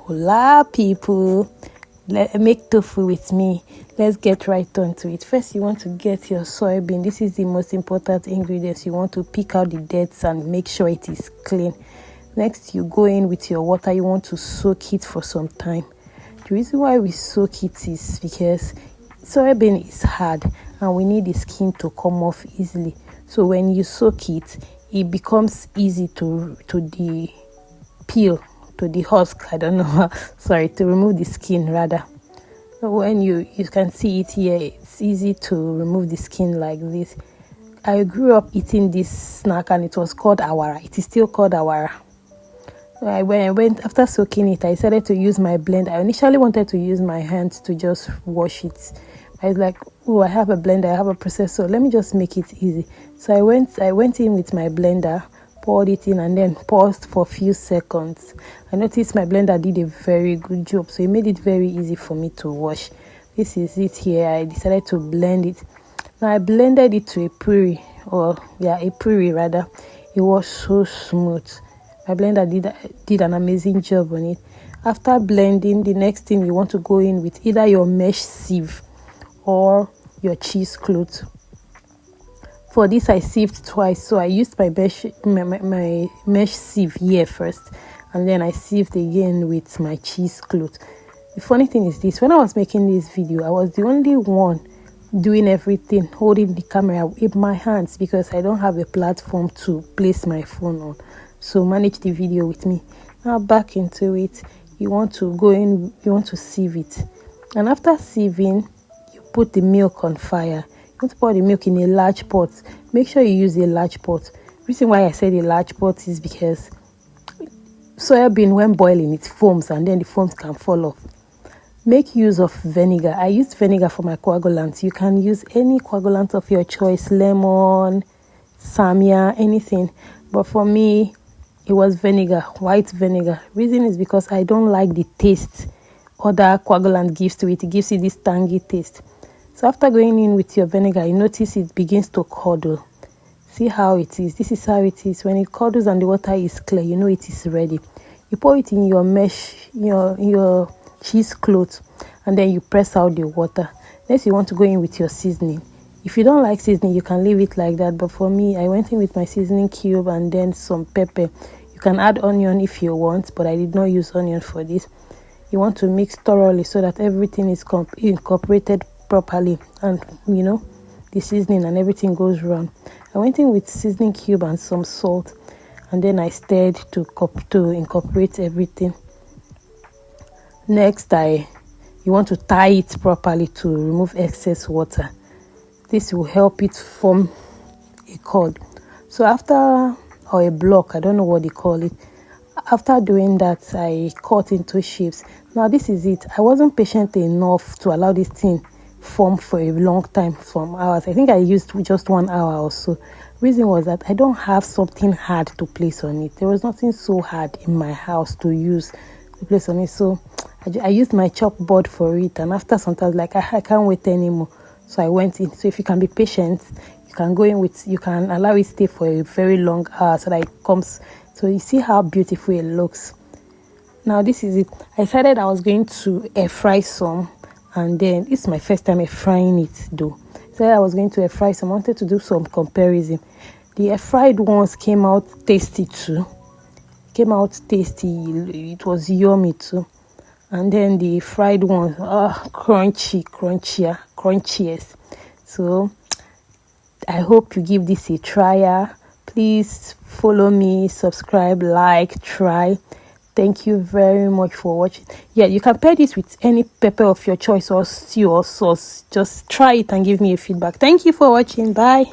Hola people, make tofu with me. Let's get right onto it. First, you want to get your soybean. This is the most important ingredients. You want to pick out the dirt and make sure it is clean. Next, you go in with your water. You want to soak it for some time. The reason why we soak it is because soybean is hard and we need the skin to come off easily. So when you soak it, it becomes easy to the peel, to the husk, I don't know, sorry, to remove the skin rather. When you can see it here, it's easy to remove the skin like this. I grew up eating this snack and it was called Awara. It is still called Awara. When I went after soaking it, I decided to use my blender. I initially wanted to use my hands to just wash it. I was like, oh, I have a blender, I have a processor, let me just make it easy. So I went in with my blender, poured it in, and then paused for a few seconds. I noticed my blender did a very good job, so it made it very easy for me to wash. This is it here. I decided to blend it. Now I blended it to a puree, a puree rather. It was so smooth. My blender did an amazing job on it. After blending, the next thing you want to go in with either your mesh sieve or your cheesecloth. For this, I sieved twice, so I used my mesh sieve here first, and then I sieved again with my cheesecloth. The funny thing is this: when I was making this video, I was the only one doing everything, holding the camera with my hands because I don't have a platform to place my phone on. So manage the video with me. Now back into it. You want to go in. You want to sieve it, and after sieving, you put the milk on fire. You want to pour the milk in a large pot. Make sure you use a large pot. The reason why I said a large pot is because soybean, when boiling, it foams and then the foams can fall off. Make use of vinegar. I used vinegar for my coagulants. You can use any coagulant of your choice, lemon, samia, anything. But for me, it was vinegar, white vinegar. Reason is because I don't like the taste other coagulant gives to it. It gives you this tangy taste. So after going in with your vinegar, you notice it begins to curdle. See how it is. This is how it is. When it curdles and the water is clear, you know it is ready. You pour it in your mesh, your cheesecloth, and then you press out the water. Next, you want to go in with your seasoning. If you don't like seasoning, you can leave it like that. But for me, I went in with my seasoning cube and then some pepper. You can add onion if you want, but I did not use onion for this. You want to mix thoroughly so that everything is incorporated properly, and the seasoning and everything goes wrong. I went in with seasoning cube and some salt, and then I stirred to incorporate everything. Next, you want to tie it properly to remove excess water. This will help it form a cord. So or a block, I don't know what they call it. After doing that, I cut into shapes. Now this is it. I wasn't patient enough to allow this thing form for a long time, some hours. I think I used just 1 hour or so. Reason was that I don't have something hard to place on it. There was nothing so hard in my house to use to place on it. So I used my chop board for it, and after some time, like I can't wait anymore. So I went in. So if you can be patient, you can go in you can allow it stay for a very long hour so that it comes. So you see how beautiful it looks. Now this is it. I decided I was going to air fry some, and then this is my first time air frying it though. So I was going to air fry some. I wanted to do some comparison. The air fried ones came out tasty too. It was yummy too. And then the fried ones are crunchiest. So I hope you give this a try. Please follow me, subscribe, like, try. Thank you very much for watching. Yeah, you can pair this with any pepper of your choice or stew or sauce. Just try it and give me a feedback. Thank you for watching. Bye.